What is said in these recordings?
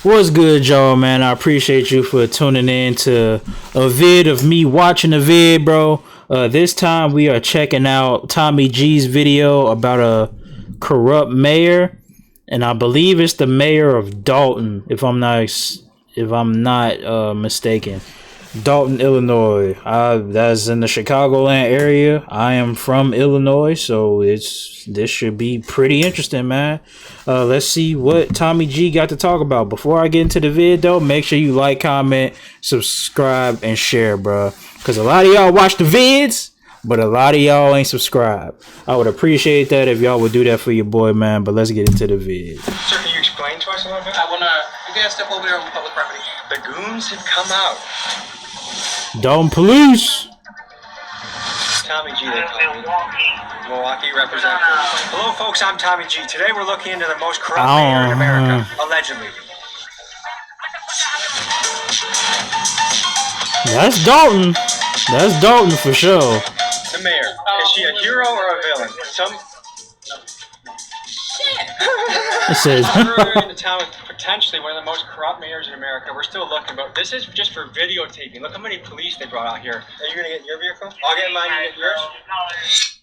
What's good, y'all, man? I appreciate you for tuning in to a vid of me watching a vid, bro. This time we are checking out Tommy G's video about a corrupt mayor, and I believe it's the mayor of Dalton, if I'm not mistaken. Dalton, Illinois. That's in the Chicagoland area. I am from Illinois, so this should be pretty interesting, man. Let's see what Tommy G got to talk about. Before I get into the vid, though, make sure you like, comment, subscribe, and share, bro. Because a lot of y'all watch the vids, but a lot of y'all ain't subscribed. I would appreciate that if y'all would do that for your boy, man. But let's get into the vid. Sir, can you explain to us a little bit? You gotta step over there on public property. The goons have come out. Dalton Police. Tommy G, they call me. Milwaukee representative. Hello, folks. I'm Tommy G. Today we're looking into the most corrupt mayor in America, allegedly. That's Dalton. That's Dalton for sure. The mayor. Is she a hero or a villain? It says. We're in the town with potentially one of the most corrupt mayors in America. We're still looking, but this is just for videotaping. Look how many police they brought out here. Are you gonna get your vehicle? I'll get mine. You get yours.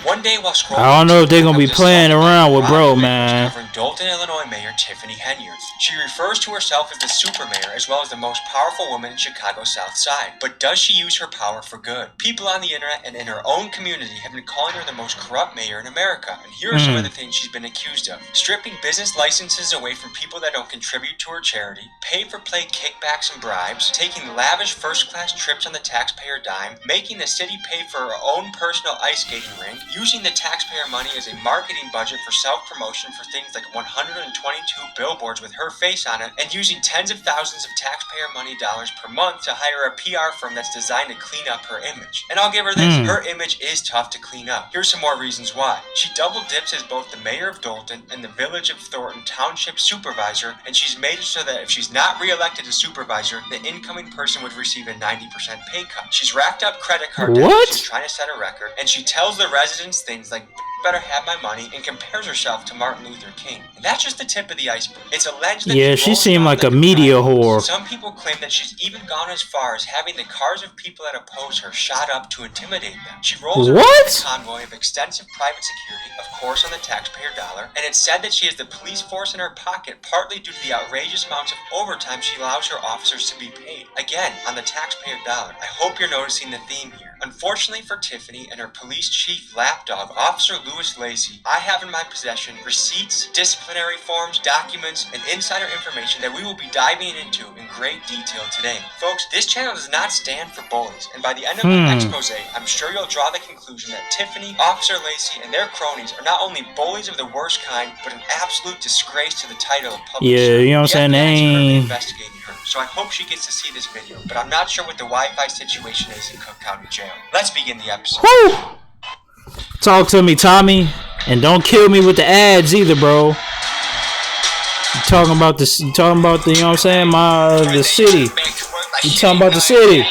One day while scrolling, I don't know if they're gonna be playing around with bro, man. Covering Dalton, Illinois Mayor Tiffany Henyard. She refers to herself as the super mayor as well as the most powerful woman in Chicago's South Side. But does she use her power for good? People on the internet and in her own community have been calling her the most corrupt mayor in America. And here are some of the things she's been accused of: stripping business licenses away from people that don't contribute to her charity, pay-for-play kickbacks and bribes, taking lavish first-class trips on the taxpayer dime, making the city pay for her own personal ice skating rink, using the taxpayer money as a marketing budget for self-promotion for things like 122 billboards with her face on it, and using tens of thousands of taxpayer money dollars per month to hire a PR firm that's designed to clean up her image. And I'll give her this, her image is tough to clean up. Here's some more reasons why. She double dips as both the mayor of Dalton and the village of Thornton Township supervisor, and she's made it so that if she's not re-elected as supervisor, the incoming person would receive a 90% pay cut. She's racked up credit card debt, she's trying to set a record, and she tells the residents things like better have my money and compares herself to Martin Luther King. And that's just the tip of the iceberg. It's alleged that she seemed like a media whore. Some people claim that she's even gone as far as having the cars of people that oppose her shot up to intimidate them. She rolls around in a convoy of extensive private security, of course on the taxpayer dollar, and it's said that she has the police force in her pocket partly due to the outrageous amounts of overtime she allows her officers to be paid. Again, on the taxpayer dollar. I hope you're noticing the theme here. Unfortunately for Tiffany and her police chief lapdog, Officer Louis Lacey, I have in my possession receipts, disciplinary forms, documents, and insider information that we will be diving into in great detail today. Folks, this channel does not stand for bullies, and by the end of my expose, I'm sure you'll draw the conclusion that Tiffany, Officer Lacey, and their cronies are not only bullies of the worst kind, but an absolute disgrace to the title of public servant. You know what I'm saying? Investigating her, so I hope she gets to see this video, but I'm not sure what the Wi-Fi situation is in Cook County Jail. Let's begin the episode. Woo! Talk to me, Tommy, and don't kill me with the ads either, bro. You talking about the, you know what I'm saying, the city. You talking about the city.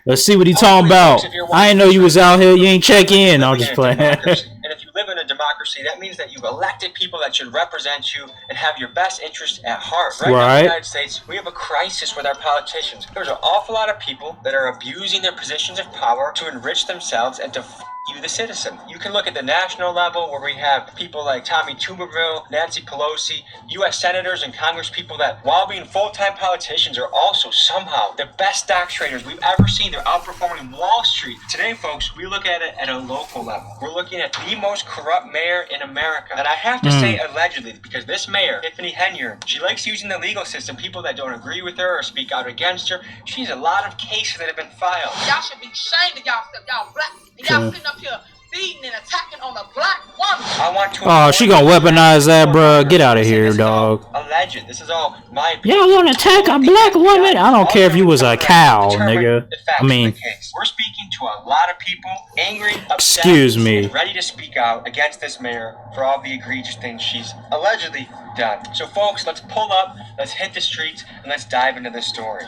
Let's see what he talking about. I ain't know you was out here. You ain't check in. I'm just playing. And if you live in a democracy, that means that you've elected people that should represent you and have your best interest at heart. Right now in the United States, we have a crisis with our politicians. There's an awful lot of people that are abusing their positions of power to enrich themselves and to you, the citizen. You can look at the national level where we have people like Tommy Tuberville, Nancy Pelosi, U.S. senators and congresspeople that, while being full-time politicians, are also somehow the best stock traders we've ever seen. They're outperforming Wall Street. Today, folks, we look at it at a local level. We're looking at the most corrupt mayor in America. And I have to say allegedly, because this mayor, Tiffany Henyard, she likes using the legal system. People that don't agree with her or speak out against her, she has a lot of cases that have been filed. Y'all should be ashamed of y'all stuff. Y'all black. And y'all sitting up here beating and attacking on a black woman. I want to. Oh, she gonna weaponize that, bruh. Get out of here, dog. Alleged. This is all my opinion. Y'all gonna attack a black woman? I don't care if you was a cow, nigga. I mean, we're speaking to a lot of people angry, upset, excuse me, and ready to speak out against this mayor for all the egregious things she's allegedly done. So, folks, let's pull up, let's hit the streets, and let's dive into this story.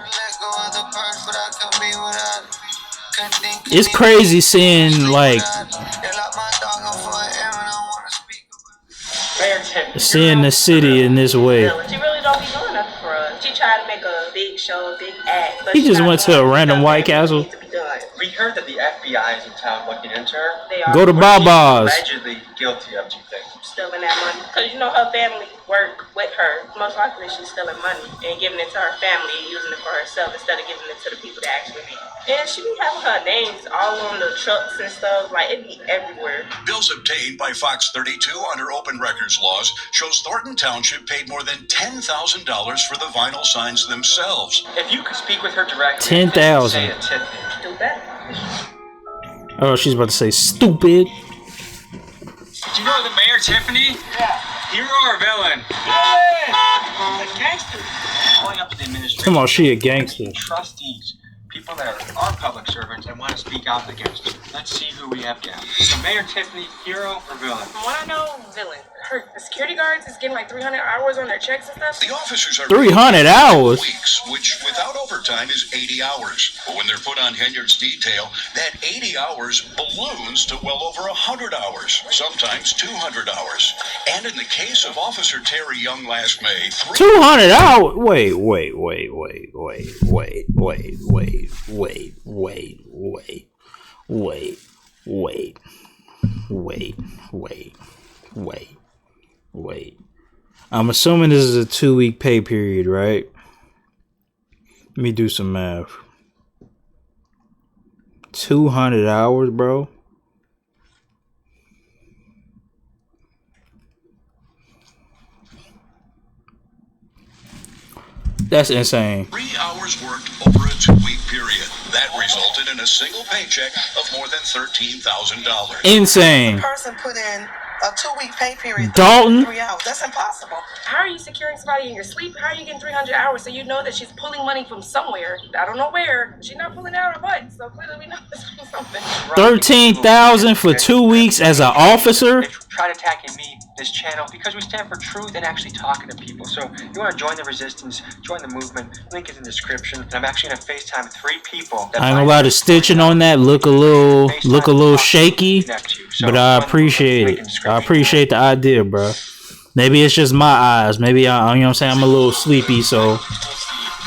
It's crazy seeing like seeing the city in this way. She really don't be doing nothing for us. She tried to make a big show, a big act. But He just went to a random White Castle. We heard that the FBI is in town looking into her. They are. Go to Baba's. Allegedly guilty of, do you think? Stealing that money. Because you know her family work with her. Most likely she's stealing money and giving it to her family and using it for herself instead of giving it to the people that actually need it. And she be having her names all on the trucks and stuff. Like, it be everywhere. Bills obtained by Fox 32 under open records laws shows Thornton Township paid more than $10,000 for the vinyl signs themselves. If you could speak with her directly, 10,000. say to Tiffany. Stupid. Oh, she's about to say stupid. Do you know the mayor, Tiffany? Yeah. Hero or villain? Yeah. The gangster. Going up to the administration. Come on, she a gangster. Trustees, people that are public servants and want to speak out against her. Let's see who we have down. So Mayor Tiffany, hero or villain? From what I know, villain. The security guards is getting like 300 hours on their checks and stuff. The officers are 300 hours. weeks, which without overtime is 80 hours. But when they're put on Henyard's detail, that 80 hours balloons to well over 100 hours, sometimes 200 hours. And in the case of Officer Terry Young last May, 200 hours. Wait. I'm assuming this is a 2-week pay period, right? Let me do some math. 200 hours, bro. That's insane. 3 hours worked over a 2-week period. That resulted in a single paycheck of more than $13,000. Insane. Person put in a 2-week pay period. Dalton? 3 hours. That's impossible. How are you securing somebody in your sleep? How are you getting 300 hours so you know that she's pulling money from somewhere? I don't know where. She's not pulling it out of her butt, so clearly we know it's from something. 13,000 for 2 weeks as an officer? They tried attacking me, this channel, because we stand for truth and actually talking to people. So if you want to join the resistance, join the movement, link is in the description. And I'm actually going to FaceTime 3 people. I ain't gonna lie, the stitching on that look a little shaky, but I appreciate it. I appreciate the idea, bro. Maybe it's just my eyes. Maybe you know what I'm saying, I'm a little sleepy, so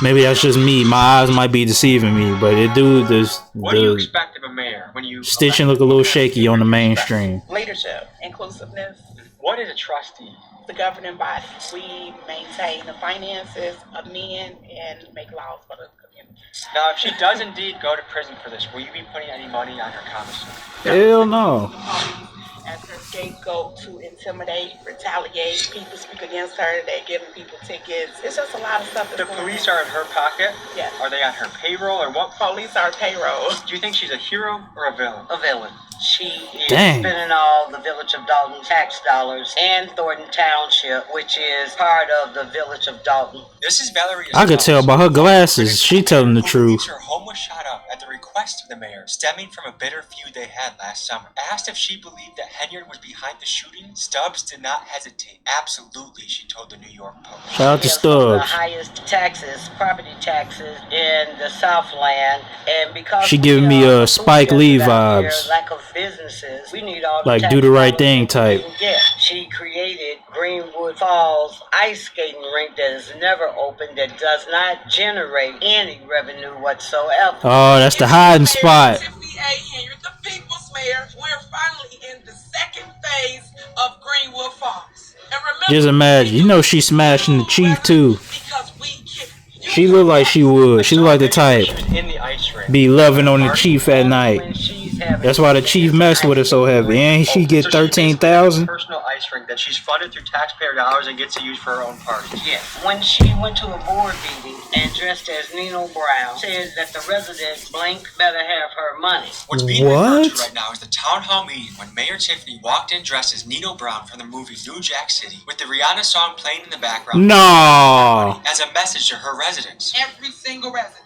maybe that's just me. My eyes might be deceiving me, but it do this. What do you expect of a mayor when you Stitching look a little shaky on the mainstream. Leadership, inclusiveness, What is a trustee? the governing body. We maintain the finances of men and make laws for the community. Now, if she does indeed go to prison for this, will you be putting any money on her commissary? Hell no. As her scapegoat to intimidate, retaliate, people speak against her, they're giving people tickets. It's just a lot of stuff. The police are in her pocket? Yes. Are they on her payroll or what? Police are payroll. Do you think she's a hero or a villain? A villain. She is Dang. spending all the Village of Dalton tax dollars and Thornton Township, which is part of the Village of Dalton. This is Valerie. I could tell by her glasses. She telling the truth. Her home was shot up at the request of the mayor, stemming from a bitter feud they had last summer. Asked if she believed that Henyard was behind the shooting, Stubbs did not hesitate. Absolutely, she told the New York Post. Shout out to We have some of the Stubbs. highest taxes, property taxes in the Southland, and because She we giving me are a Spike Lee out here, vibes. lack of businesses, we need all the Like, tax do the right dollars thing we type. can get. She created Greenwood Falls ice skating rink that is never open, that does not generate any revenue whatsoever. Oh, that's the hiding spot. Tiffany A. Henyard, the people's mayor. We're finally in the second phase of Greenwood Falls. And remember, Just imagine. You know she smashing the chief too. because we get She look like she would. She look like the type. She was in the ice rink. Be loving on the chief at night. When she's having That's why the chief messed with her so heavy. And she get So she basically has a 13,000. personal ice rink that she's funded through taxpayer dollars and gets to use for her own parties. Yes. When she went to a board meeting and dressed as Nino Brown, said that the residents blank better have her money. What's being referred What? to right now is the town hall meeting when Mayor Tiffany walked in dressed as Nino Brown from the movie New Jack City, with the Rihanna song playing in the background. No. As a message to her residents. every single resident.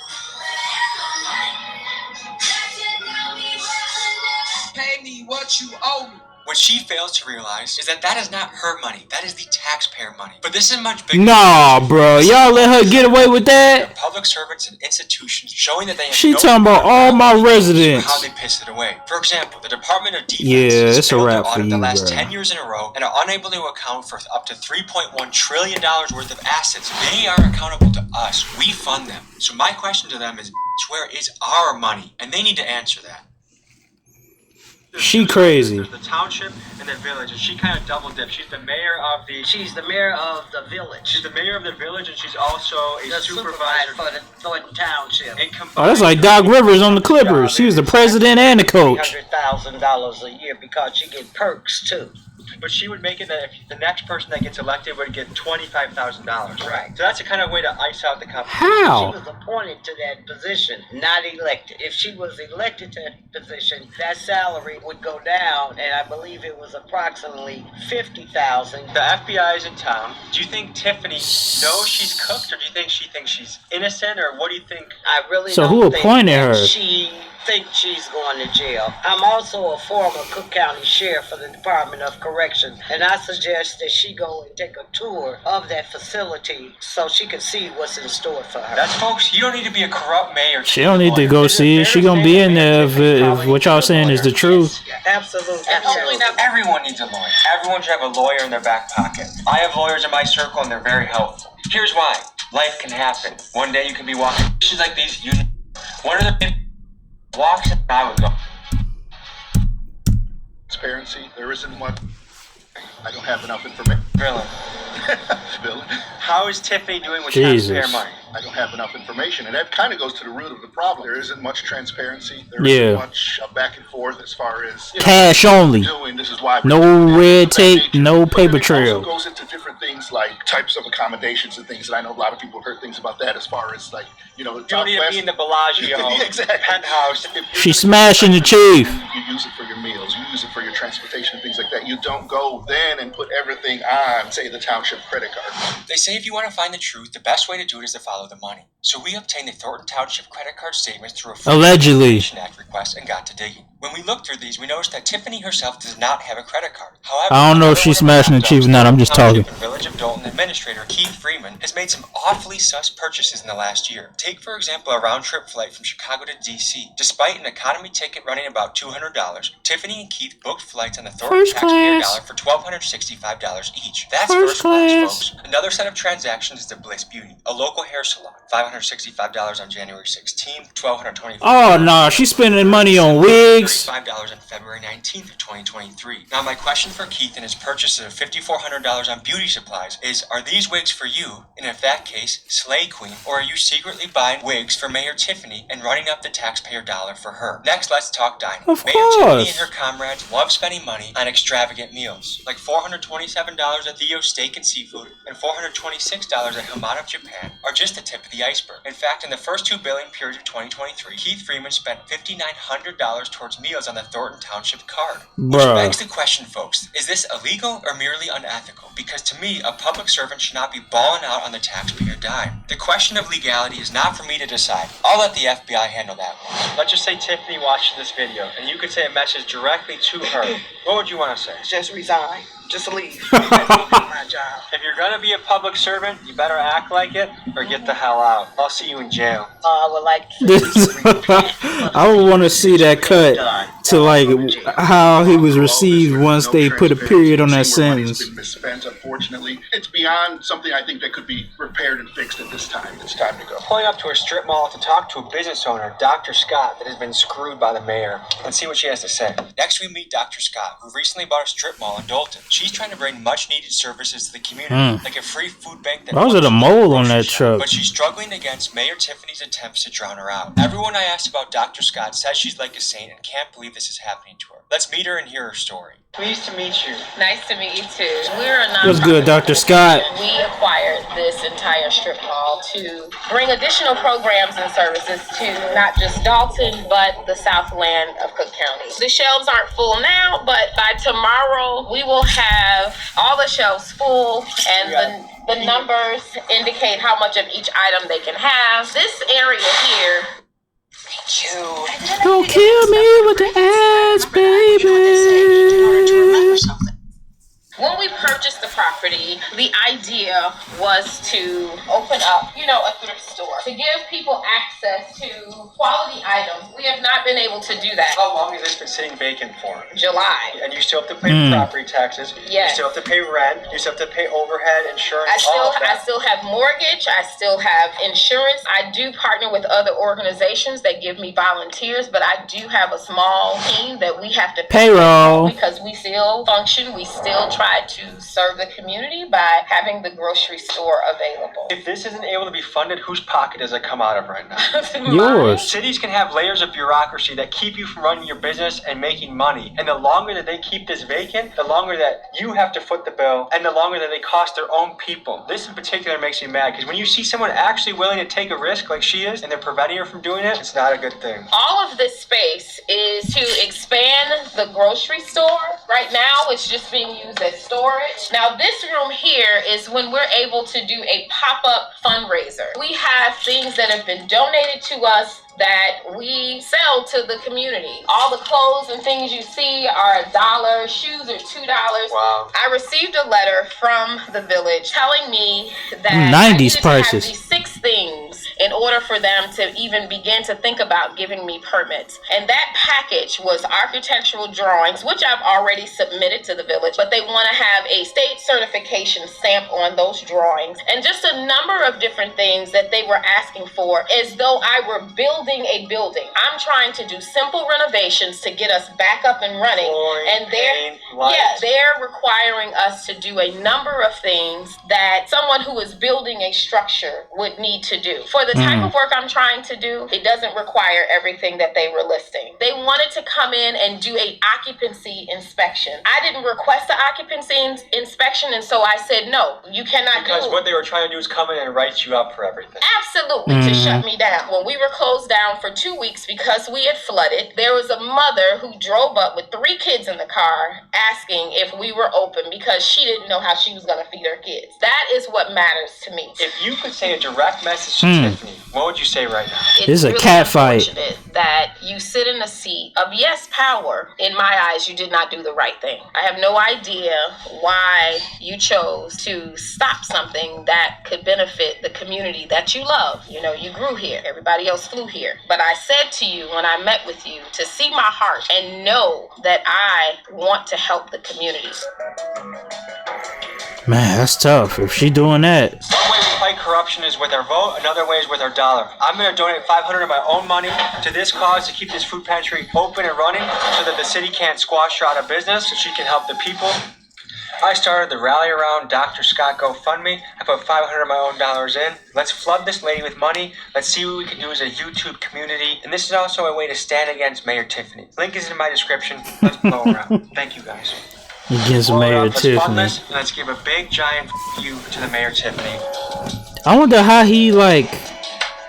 Pay me what you owe me. What she fails to realize is that is not her money. That is the taxpayer money. But this is much bigger. Nah, bro. Y'all let her get away with that? Public servants and institutions showing that they have She no talking about all my residents. how they piss it away. For example, the Department of Defense Yeah, it's a failed to wrap for audit you, the last bro. 10 years in a row and are unable to account for up to $3.1 trillion worth of assets. They are accountable to us. We fund them. So my question to them is, where is our money? And they need to answer that. She crazy. There's the township and the village, and she kind of double dipped. She's the mayor of the. She's the mayor of the village. She's the mayor of the village, and she's also a The supervisor for the Thornton Township. Oh, that's like Doc Rivers on the Clippers. He was the president and the coach. $300,000 a year because she get perks too. But she would make it that if the next person that gets elected would get $25,000. Right. So that's a kind of way to ice out the competition. How? She was appointed to that position, not elected. If she was elected to that position, that salary would go down, and I believe it was approximately $50,000. The FBI is in town. Do you think Tiffany knows she's cooked, or do you think she thinks she's innocent, or what do you think? I really So don't who think appointed that her? She thinks she's going to jail. I'm also a former Cook County Sheriff for the Department of Corrections, and I suggest that she go and take a tour of that facility so she can see what's in store for her. That's folks. You don't need to be a corrupt mayor. She don't need to go see it. She gonna be in there if what y'all saying is the truth. Absolutely. Everyone needs a lawyer. Everyone should have a lawyer in their back pocket. I have lawyers in my circle, and they're very helpful. Here's why. Life can happen. One day you can be walking issues like these. One of the walks, and I would go. Transparency, there isn't one. I don't have enough information. Grilling. Bill, How is Tiffany doing with Jesus. taxpayer money? I don't have enough information, and that kind of goes to the root of the problem. There isn't much transparency. There Yeah. isn't much back and forth as far as Cash only. doing. This is why No red tape, no paper But then it trail. also goes into different things like types of accommodations and things. And I know a lot of people have heard things about that as far as like You don't need to be in the Bellagio Exactly. penthouse. If you're She gonna smashing the chief. You use it for your meals. You use it for your transportation and things like that. You don't go then and put everything on, say, the township credit card. They say if you want to find the truth, the best way to do it is to follow the money. So we obtained the Thornton Township credit card statements through a Freedom of Allegedly. Information Act request and got to digging. When we looked through these, we noticed that Tiffany herself does not have a credit card. However, I don't know if she's smashing the chief or not. I'm just talking. The Village of Dalton administrator Keith Freeman has made some awfully sus purchases in the last year. Take, for example, a round-trip flight from Chicago to D.C. Despite an economy ticket running about $200, Tiffany and Keith booked flights on the Thornton First taxpayer class. dollar for $1,265 each. That's First first class, class. folks. Another set of transactions is the Bliss Beauty, a local hair salon. $565 on January 16th, $1,225. Oh no, she's spending money on wigs. $35 on February 19th of 2023. Now, my question for Keith and his purchases of $5,400 on beauty supplies is, are these wigs for you? And if that case, Slay Queen, or are you secretly buying wigs for Mayor Tiffany and running up the taxpayer dollar for her? Next, let's talk dining. Of Mayor Tiffany course. and her comrades love spending money on extravagant meals, like $427 at Theo's Steak and Seafood and $426 at Hamada, Japan, are just the tip of the iceberg. In fact, in the first two billing periods of 2023, Keith Freeman spent $5,900 towards meals on the Thornton Township card. Which Bruh. begs the question, folks, is this illegal or merely unethical? Because to me, a public servant should not be balling out on the taxpayer dime. The question of legality is not for me to decide. I'll let the FBI handle that one. Let's just say Tiffany watches this video, and you could say a message directly to her. What would you want to say? Just resign. Just leave. That's my job. If you're gonna be a public servant, you better act like it or get the hell out. I'll see you in jail. I would like to This, I would want to see that cut to like how he was received once they put a period on that sentence. It's been misspent, unfortunately. It's beyond something I think that could be repaired and fixed at this time. It's time to go. Pulling up to a strip mall to talk to a business owner, Dr. Scott, that has been screwed by the mayor. Let's see what she has to say. Next, we meet Dr. Scott, who recently bought a strip mall in Dalton. She's trying to bring much-needed services to the community, like a free food bank that Why was it a functions like mole on grocery that shop. truck? But she's struggling against Mayor Tiffany's attempts to drown her out. Everyone I asked about Dr. Scott says she's like a saint and can't believe this is happening to her. Let's meet her and hear her story. Pleased to meet you. Nice to meet you too. We're a nonprofit. What's good, Dr. Scott? We acquired this entire strip mall to bring additional programs and services to not just Dalton, but the Southland of Cook County. The shelves aren't full now, but by tomorrow we will have all the shelves full, and the numbers indicate how much of each item they can have. This area here. Don't kill me with the ass, baby. was to open up, a thrift store to give people access to quality items. We have not been able to do that. How long has this been sitting vacant for? July. And you still have to pay property taxes. Yes. You still have to pay rent. You still have to pay overhead, insurance. I I still have mortgage. I still have insurance. I do partner with other organizations that give me volunteers, but I do have a small team that we have to Payroll. because we still function. We still try to serve the community by having the grocery store available. If this isn't able to be funded, whose pocket does it come out of right now? Yours. Cities can have layers of bureaucracy that keep you from running your business and making money. And the longer that they keep this vacant, the longer that you have to foot the bill, and the longer that they cost their own people. This in particular makes me mad, because when you see someone actually willing to take a risk like she is, and they're preventing her from doing it, it's not a good thing. All of this space is to expand the grocery store. Right now, it's just being used as storage. Now, this room here is when we're able to do a pop-up fundraiser. We have things that have been donated to us that we sell to the community. All the clothes and things you see are $1, shoes are $2. Wow. I received a letter from the village telling me that 90s I needed to prices. have these 6 things in order for them to even begin to think about giving me permits. And that package was architectural drawings, which I've already submitted to the village, but they want to have a state certification stamp on those drawings, and just a number of different things that they were asking for, as though I were building a building. I'm trying to do simple renovations to get us back up and running. Flooring, And paint, lights. they're requiring us to do a number of things that someone who is building a structure would need to do. For the type of work I'm trying to do, it doesn't require everything that they were listing. They wanted to come in and do a occupancy inspection. I didn't request the occupancy inspection, and so I said, no, you cannot Because do what they were trying to do is come in and write you up for everything. Absolutely, to shut me down. When we were closed down for 2 weeks because we had flooded, there was a mother who drove up with 3 kids in the car asking if we were open because she didn't know how she was going to feed her kids. That is what matters to me. If you could say a direct message to Tiffany, what would you say right now? It's This is a really cat fight. unfortunate that you sit in a seat of yes power. In my eyes, you did not do the right thing. I have no idea why you chose to stop something that could benefit the community that you love. You grew here. Everybody else flew here. But I said to you when I met with you to see my heart and know that I want to help the community. Man, that's tough. If she doing that, One way we fight corruption is with our vote. Another way is with our dollar. I'm going to donate $500 of my own money to this cause to keep this food pantry open and running so that the city can't squash her out of business, so she can help the people. I started the Rally Around Dr. Scott GoFundMe. I put $500 of my own dollars in. Let's flood this lady with money. Let's see what we can do as a YouTube community. And this is also a way to stand against Mayor Tiffany. Link is in my description. Let's blow her out. Thank you guys. against Blow her Mayor up. Let's fund Tiffany. this, and let's give a big giant you to the Mayor Tiffany. I wonder how he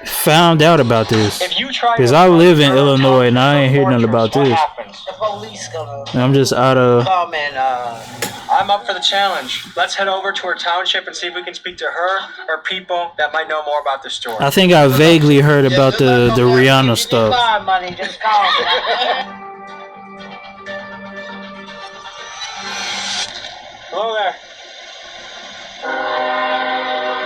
found out about this. If you try, Because I live in Illinois and I ain't hear nothing about what this. happens? The police gonna I'm just out of. come and I'm up for the challenge. Let's head over to her township and see if we can speak to her or people that might know more about the story. I think I vaguely heard about the Rihanna stuff. Money, just call me. Hello there.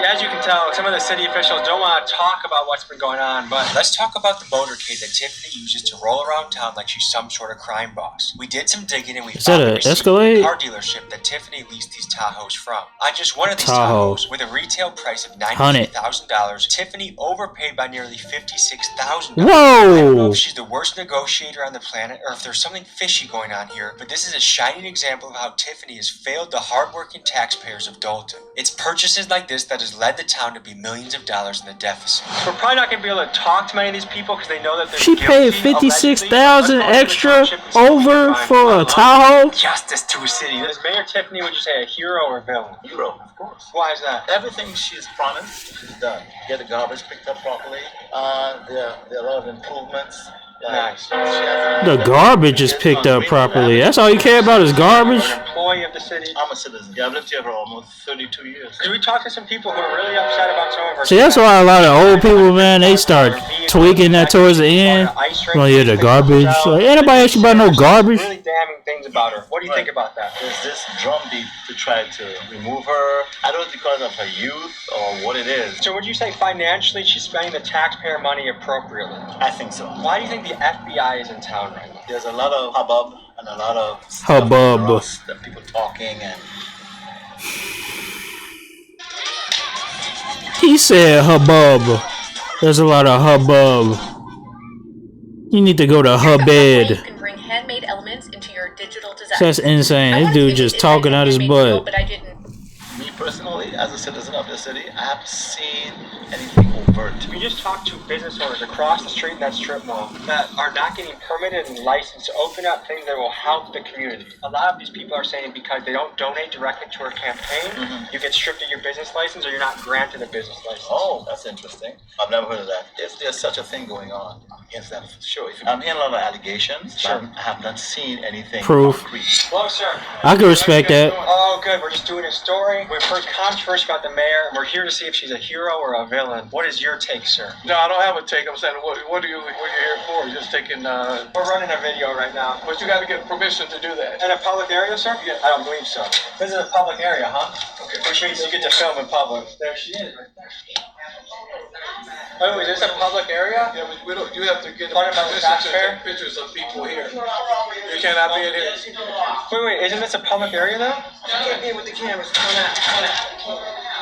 As you can tell, some of the city officials don't want to talk about what's been going on, but let's talk about the motorcade that Tiffany uses to roll around town like she's some sort of crime boss. We did some digging and we Is found that a a receipt Escalade? from the car dealership that Tiffany leased these Tahoes from. On just one of these Tahoe. Tahoes, with a retail price of $100,000. $93,000, Tiffany overpaid by nearly $56,000. I don't know Whoa! if she's the worst negotiator on the planet or if there's something fishy going on here, but this is a shining example of how Tiffany has failed the hardworking taxpayers of Dalton. It's purchases like this that has led the town to be millions of dollars in the deficit. We're probably not going to be able to talk to many of these people because they know that they're She paid guilty, $56,000 allegedly. Let's extra go to the township and see if we can over find for a one. Tahoe? Justice to a city. Is Mayor Tiffany, would you say, a hero or a villain? Hero, of course. Why is that? Everything she's promised, she's done. Get the garbage picked up properly. There are a lot of improvements. Nice. She has The garbage is picked up properly. That's all you care about is garbage? An employee of the city? I'm a citizen. Yeah, I've lived here for almost 32 years. Did we talk to some people who are really upset about some of our... See, that's why a lot of old people, man, they start tweaking that towards the end. Well, yeah, the garbage. Like, anybody actually about no garbage? Really damning things about her. What do you think about that? There's this drumbeat to try to remove her. I don't know because of her youth or what it is. So would you say financially she's spending the taxpayer money appropriately? I think so. Why do you think the FBI is in town right now? There's a lot of hubbub and a lot of Hubbub. stuff that people talking and He said hubbub. There's a lot of hubbub. You need to go to Hubbed. You can bring handmade elements into your digital design. That's insane. This dude just talking out his butt. But I didn't. me personally, as a citizen of the city, I haven't seen anything overt. We just talked to business owners across the street in that strip mall that are not getting permitted and licensed to open up things that will help the community. A lot of these people are saying because they don't donate directly to our campaign, you get stripped of your business license or you're not granted a business license. Oh, that's interesting. I've never heard of that. If there's such a thing going on, I'm against that for sure. I'm hearing a lot of allegations, Sure. but I have not seen anything Proof. concrete. Hello, sir. I can respect that. Oh, good. We're just doing a story. We've heard controversy about the mayor. We're here to see if she's a hero or a villain. What is your take, sir? No, I don't have a take. I'm saying, what are you here for? Just taking, We're running a video right now. but you got to get permission to do that. In a public area, sir? Yeah. I don't believe so. This is a public area, huh? Okay. Which means you get to film in public. There she is, right there. Oh, is this a public area? Yeah, we don't. You have to get Part of our permission to taxpayer? take pictures of people here. You cannot be in here. Wait, isn't this a public area though? You can't be with the cameras. Come on out.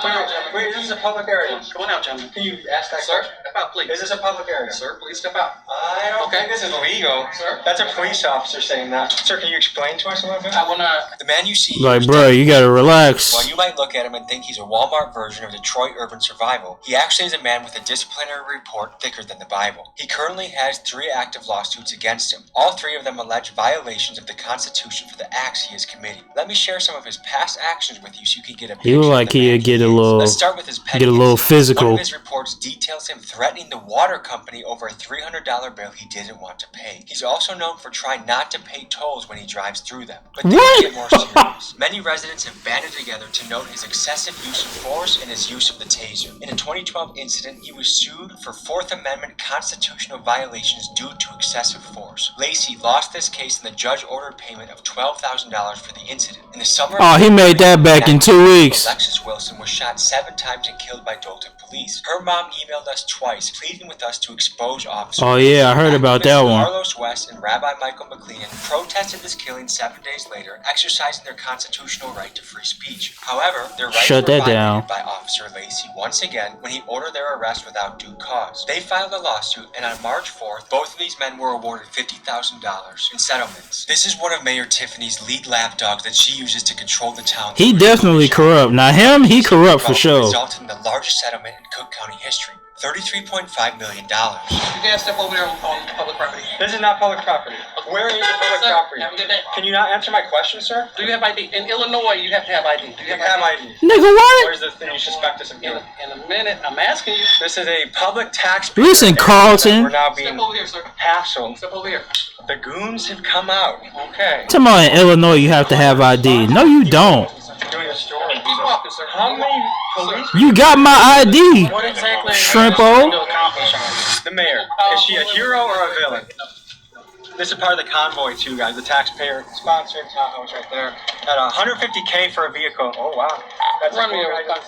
Come on out. Wait, this is a public area. Come on out, gentlemen. Can you ask that Sir, question? step out, please. Is this a public area? Sir, please step out. I don't think this is legal. Sir? That's a police officer saying that. Sir, can you explain to us a little bit? I wanna. The man you see Like, bro, you gotta relax. While you might look at him and think he's a Walmart version of Detroit Urban Survival, he actually is a man with a disciplinary report thicker than the Bible. He currently has 3 active lawsuits against him. All 3 of them allege violations of the Constitution for the acts he is committing. Let me share some of his past actions with you so you can get a picture He look of like the man he'd get he a is. little, Let's start with his petty get a little incidents. physical. One of his reports details him threatening the water company over a $300 bill he didn't want to pay. He's also known for trying not to pay tolls when he drives through them. But things What? get more serious. Many residents have banded together to note his excessive use of force and his use of the taser. In a 2012 incident, he was sued for 4th Amendment constitutional violations due to excessive force. Lacey lost this case and the judge ordered payment of $12,000 for the incident. In the summer, Oh, he made that back in 2 weeks. Alexis Wilson was shot 7 times and killed by Dolton police. Her mom emailed us twice, pleading with us to expose officers. Oh yeah, I heard about that one. Carlos West and Rabbi Michael McLean protested this killing 7 days later, exercising their constitutional right to free speech. However, their rights Shut were that down. violated by Officer Lacey once again when he ordered their arrest without due cause. They filed a lawsuit, and on March 4th, both of these men were awarded $50,000 in settlements. This is one of Mayor Tiffany's lead lapdogs that she uses to control the town. He definitely corrupt. Now him, he corrupt for sure. Resulted in the largest settlement in Cook County history. $33.5 million. You guys step over there on public property. This is not public property. Where is the public Sir, property? have a good day. Can you not answer my question, sir? Do you have ID? In Illinois, you have to have ID. Do You have ID. Nigga, what? Where's the thing you suspect us of doing? In a minute, I'm asking you. This is a public tax. Listen, Carlton. We're now Step being over here, sir. hassled. Step over here. The goons have come out. Okay. Talking about in Illinois, you have to have ID. No, you don't. You're doing a story. Keep walking, sir. How many police? You got my ID. What exactly? Shrimpo. The mayor. Is she a hero or a villain? This is part of the convoy too, guys. The taxpayer sponsored Tahoe's right there. At $150K for a vehicle. Oh wow. That's Run me cool, over. guys.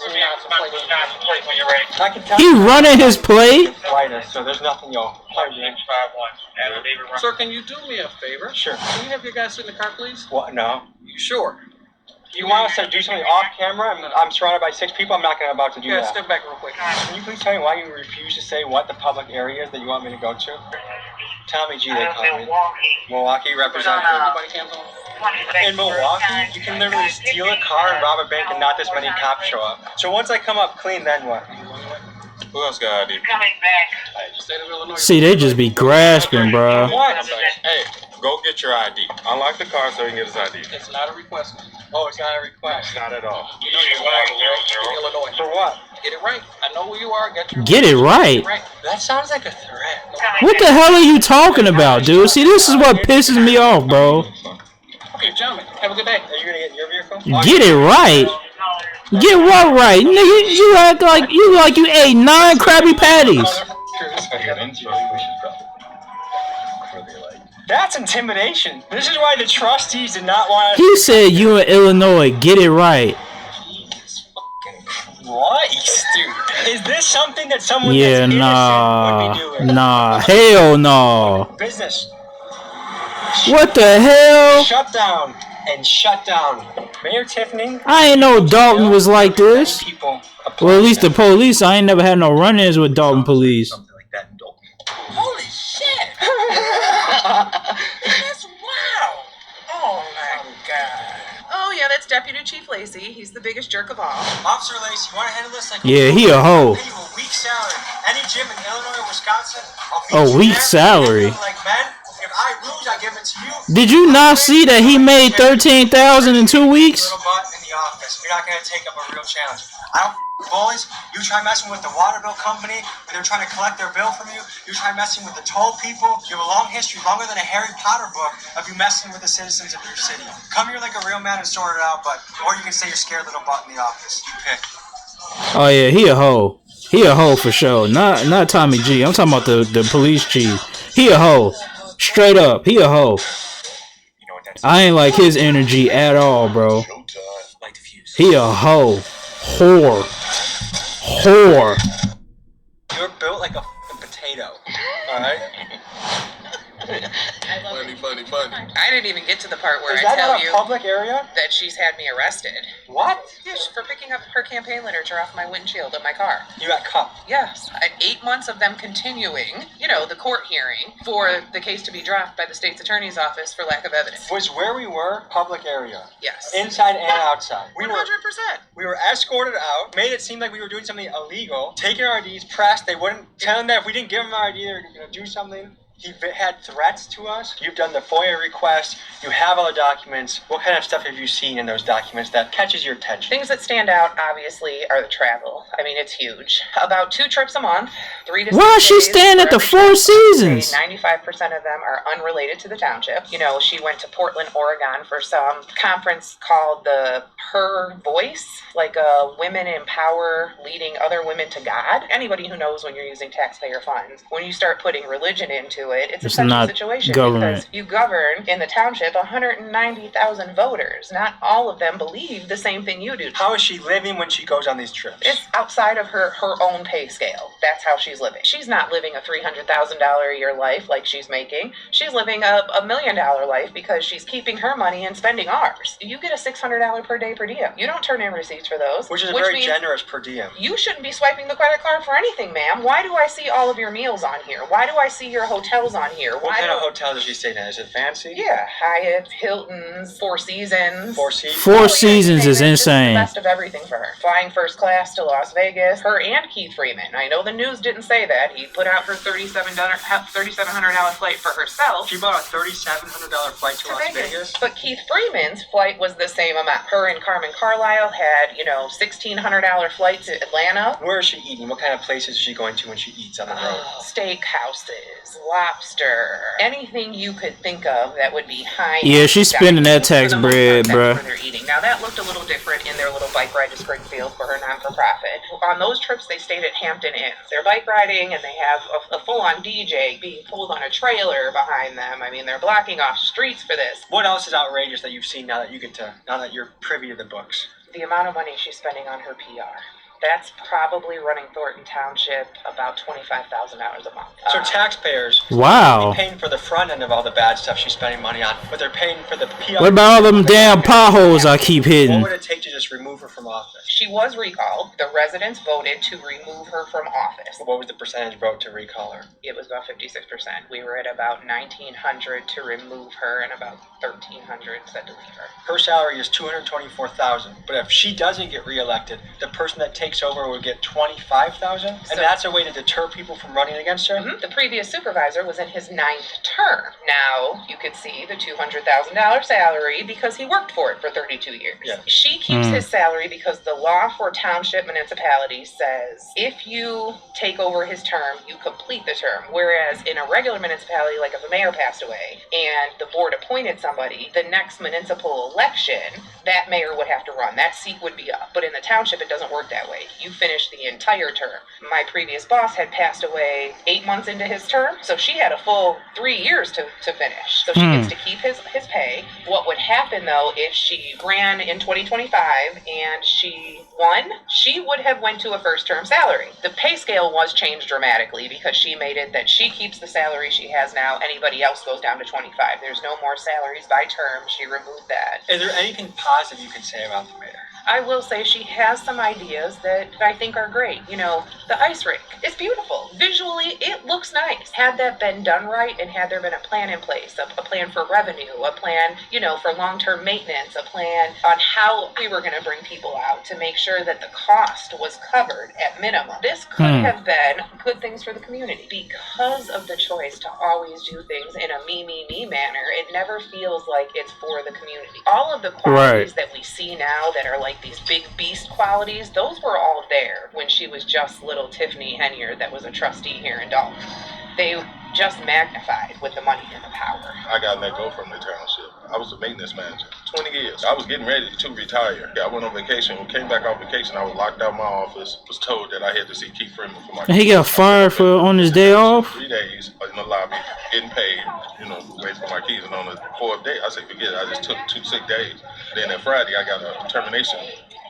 I can tell He running his play. Lightest, so there's nothing you'll play with. Sir, can you do me a favor? Sure. Can you have your guys sit in the car, please? What? No. You sure? You want us to do something off camera? I'm surrounded by 6 people. I'm not about to do Yeah, that. step back real quick. Can you please tell me why you refuse to say what the public area is that you want me to go to? Tommy G, they call me. Milwaukee representative. Everybody cams on. In Milwaukee, you can literally steal a car and rob a bank and not this many cops show up. So once I come up clean, then what? Who else got ID? State of Illinois. See, they just be grasping, bro. What? Hey, go get your ID. Unlock the car so he can get his ID. It's not a request. Oh, it's not a request. Not at all. You know you are Illinois. For what? Get it right. I know who you are. Get your Get it right. That sounds like a threat. What the hell are you talking about, dude? See, this is what pisses me off, bro. Okay, gentlemen, have a good day. Are you gonna get in your vehicle? taco? Get it right. Get what right? Nigga, you act like you ate 9 Krabby Patties. That's intimidation. This is why the trustees did not want to. He said you in Illinois. Get it right. Jesus fucking Christ, dude. Is this something that someone Yeah, that's innocent would be doing? nah, hell no. Business. What the hell? Shut down and shut down. Mayor Tiffany. I ain't know Dalton was like this. People. Well, at least the police. I ain't never had no run-ins with Dalton police. Something like that in Dalton. Holy shit! That's wow! Oh my god. Oh yeah, that's Deputy Chief Lacey. He's the biggest jerk of all. Officer Lacey, you want to handle this like Yeah, he a hoe. pay you a week salary. Any gym in Illinois or Wisconsin, A week salary. Like men, if I lose, I give it to you. Did you not see that he made $13,000 in 2 weeks? Little butt in the office. You're not gonna take up a real challenge. I don't bullies. You try messing with the water bill company when they're trying to collect their bill from you. You try messing with the toll people. You have a long history, longer than a Harry Potter book, of you messing with the citizens of your city. Come here like a real man and sort it out, or you can say you're scared little butt in the office. You pick. Oh yeah, he a hoe. He a hoe for sure. Not Tommy G. I'm talking about the police chief. He a hoe. Straight up, he a hoe. I ain't like his energy at all, bro. He a hoe. Whore. You're built like a potato. Alright? Funny. I didn't even get to the part where Is I that tell not a you public area? that she's had me arrested. What? Yes, for picking up her campaign literature off my windshield of my car. You got cuffed. Yes, 8 months of them continuing, the court hearing for the case to be dropped by the state's attorney's office for lack of evidence. Was where we were public area. Yes. Inside and outside. 100%. We were escorted out, made it seem like we were doing something illegal, taking our IDs, pressed. They wouldn't tell them that if we didn't give them our ID, they were going to do something. He had threats to us. You've done the FOIA request. You have all the documents. What kind of stuff have you seen in those documents that catches your attention? Things that stand out, obviously, are the travel. I mean, it's huge. About 2 trips a month, 3 to 6 Why is she days staying for at the every Four trip. Seasons? 95% of them are unrelated to the township. She went to Portland, Oregon for some conference called the Her Voice, like women empower leading other women to God. Anybody who knows when you're using taxpayer funds, when you start putting religion into it, it's a touchy not situation government. because you govern in the township 190,000 voters. Not all of them believe the same thing you do. How is she living when she goes on these trips? It's outside of her own pay scale. That's how she's living. She's not living a $300,000 a year life like she's making. She's living a $1 million life because she's keeping her money and spending ours. You get a $600 per day per diem. You don't turn in receipts for those. Which is which very means generous per diem. You shouldn't be swiping the credit card for anything, ma'am. Why do I see all of your meals on here? Why do I see your hotels on here? What kind of hotel does she stay in? Is it fancy? Yeah, Hyatt, Hilton's, Four Seasons. Four Seasons? Four Seasons is insane. The best of everything for her. Flying first class to Las Vegas. Her and Keith Freeman. I know the news didn't say that. He put out her $3,700 flight for herself. She bought a $3,700 flight to Las Vegas? But Keith Freeman's flight was the same amount. Her and Carmen Carlisle had, $1,600 flight to Atlanta. Where is she eating? What kind of places is she going to when she eats on the road? Steakhouses, lobster, anything you could think of that would be high. Yeah, she's spending that tax bread, bruh. Where they're eating. Now that looked a little different in their little bike ride to Springfield for her non-for-profit. On those trips, they stayed at Hampton Inns. They're bike riding, and they have a full-on DJ being pulled on a trailer behind them. I mean, they're blocking off streets for this. What else is outrageous that you've seen now that you're privy to the books? The amount of money she's spending on her PR. That's probably running Thornton Township about $25,000 a month. So taxpayers Wow. are paying for the front end of all the bad stuff she's spending money on, but they're paying for the PR. What about all them damn potholes I keep What hitting? would it take to just remove her from office? She was recalled. The residents voted to remove her from office. What was the percentage vote to recall her? It was about 56%. We were at about 1,900 to remove her and about 1,300 said to leave her. Her salary is $224,000, but if she doesn't get reelected, the person that takes over will get $25,000, and that's a way to deter people from running against her. The previous supervisor was in his 9th term. Now you could see the $200,000 salary because he worked for it for 32 years. Yeah. She keeps keeps his salary because the law for township municipalities says if you take over his term, you complete the term. Whereas in a regular municipality, like if a mayor passed away and the board appointed somebody, the next municipal election, that mayor would have to run. That seat would be up. But in the township, it doesn't work that way. You finish the entire term. My previous boss had passed away 8 months into his term, so she had a full 3 years to finish. So she gets to keep his pay. What would happen, though, if she ran in 2025 and she won, she would have went to a first-term salary. The pay scale was changed dramatically because she made it that she keeps the salary she has now. Anybody else goes down to 25. There's no more salaries by term. She removed that. Is there anything positive you can say about the mayor? I will say she has some ideas that I think are great. You know, the ice rink. It's beautiful. Visually, it looks nice. Had that been done right and had there been a plan in place, a plan for revenue, a plan, you know, for long-term maintenance, a plan on how we were going to bring people out to make sure that the cost was covered at minimum. This could have been good things for the community. Because of the choice to always do things in a me manner, it never feels like it's for the community. All of the qualities that we see now that are like these big beast qualities, those were all there when she was just little Tiffany Henyard that was a trustee here in Dalton. They just magnified with the money and the power. I got let go from the township. I was a maintenance manager, 20 years. I was getting ready to retire. I went on vacation. When I came back off vacation, I was locked out of my office. Was told that I had to see Keith Freeman for my. And he got fired for on his day off. 3 days in the lobby, getting paid. You know, waiting for my keys. And on the fourth day, I said, forget it. I just took 2 sick days. Then that Friday, I got a termination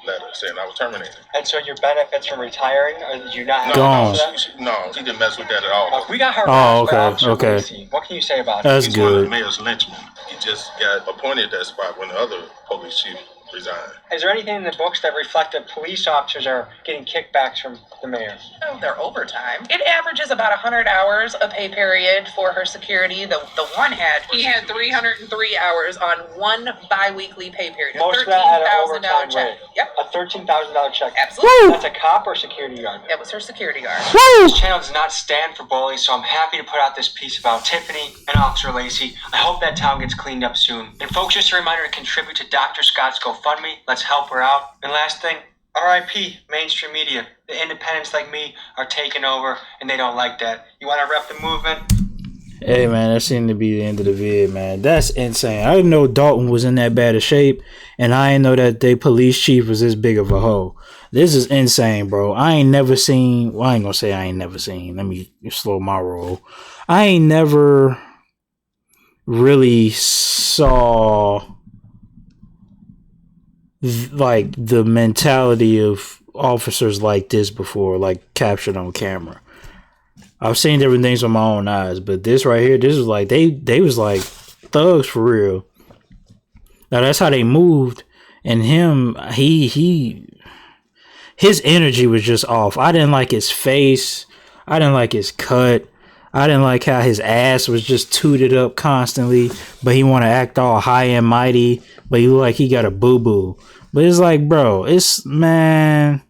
letter saying I was terminated. And so your benefits from retiring, or did you not have Gone. No, she didn't mess with that at all. We got her. Okay. What can you say about it? That's He's one of the good. mayor's lynchmen. He just got appointed that spot when the other police chief resigned. Is there anything in the books that reflect that police officers are getting kickbacks from the mayor? Oh, their overtime. It averages about 100 hours a pay period for her security. The one he had 303 hours on one bi-weekly pay period. Most of that at an overtime check. rate. Yep. A $13,000 check. Absolutely. That's a cop or security guard? That was her security guard. This channel does not stand for bullies, so I'm happy to put out this piece about Tiffany and Officer Lacey. I hope that town gets cleaned up soon. And folks, just a reminder to contribute to Dr. Scott's GoFundMe. Let's help her out. And last thing, RIP mainstream media. The independents like me are taking over, and they don't like that. You want to rep the movement? Hey man, that seemed to be the end of the vid, man. That's insane. I didn't know Dalton was in that bad of shape, and I didn't know that their police chief was this big of a hoe. This is insane, bro. I ain't never seen. Well, I ain't gonna say I ain't never seen. Let me slow my roll. I ain't never really saw like the mentality of officers like this before, like captured on camera. I've seen different things with my own eyes, but this right here, this was like they was like thugs for real. Now that's how they moved, and his energy was just off. I didn't like his face. I didn't like his cut. I didn't like how his ass was just tooted up constantly, but he want to act all high and mighty, but he look like he got a boo-boo. But it's like, bro, man.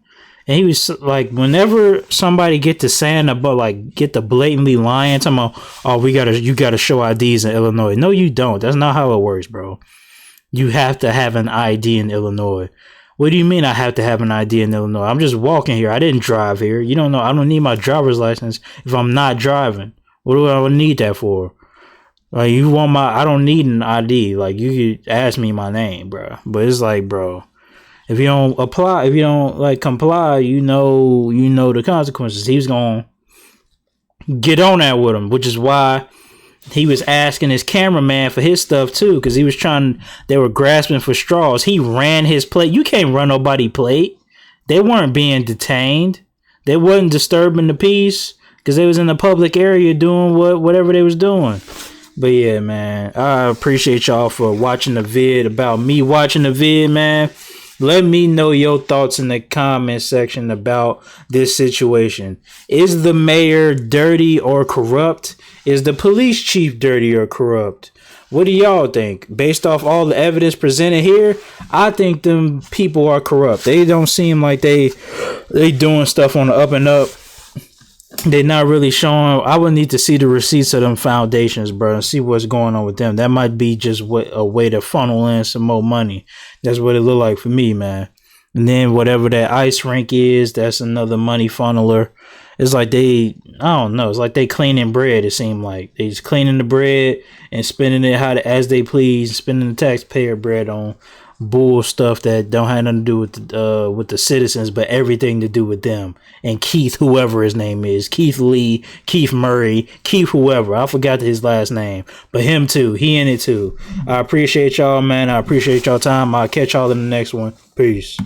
And he was like, whenever somebody get to saying about like get the blatantly lying, talking about, oh, you gotta show IDs in Illinois. No, you don't. That's not how it works, bro. You have to have an ID in Illinois. What do you mean I have to have an ID in Illinois? I'm just walking here. I didn't drive here. You don't know. I don't need my driver's license if I'm not driving. What do I need that for? Like, I don't need an ID. Like, you could ask me my name, bro. But it's like, bro, if you don't apply, if you don't like comply, you know the consequences. He was gonna get on that with him, which is why he was asking his cameraman for his stuff too, because they were grasping for straws. He ran his plate. You can't run nobody plate. They weren't being detained. They wasn't disturbing the peace because they was in the public area doing whatever they was doing. But yeah, man, I appreciate y'all for watching the vid about me watching the vid, man. Let me know your thoughts in the comment section about this situation. Is the mayor dirty or corrupt? Is the police chief dirty or corrupt? What do y'all think? Based off all the evidence presented here, I think them people are corrupt. They don't seem like they doing stuff on the up and up. They're not really showing. I would need to see the receipts of them foundations, bro, and see what's going on with them. That might be just a way to funnel in some more money. That's what it looked like for me, man. And then whatever that ice rink is, that's another money funneler. It's like I don't know. It's like they cleaning bread. It seemed like they just cleaning the bread and spending it as they please, spending the taxpayer bread on bull stuff that don't have nothing to do with the citizens, but everything to do with them. And Keith, whoever his name is, Keith Lee, Keith Murray, Keith whoever, I forgot his last name, but him too. He in it too. I appreciate y'all, man. I appreciate y'all time. I'll catch y'all in the next one. Peace.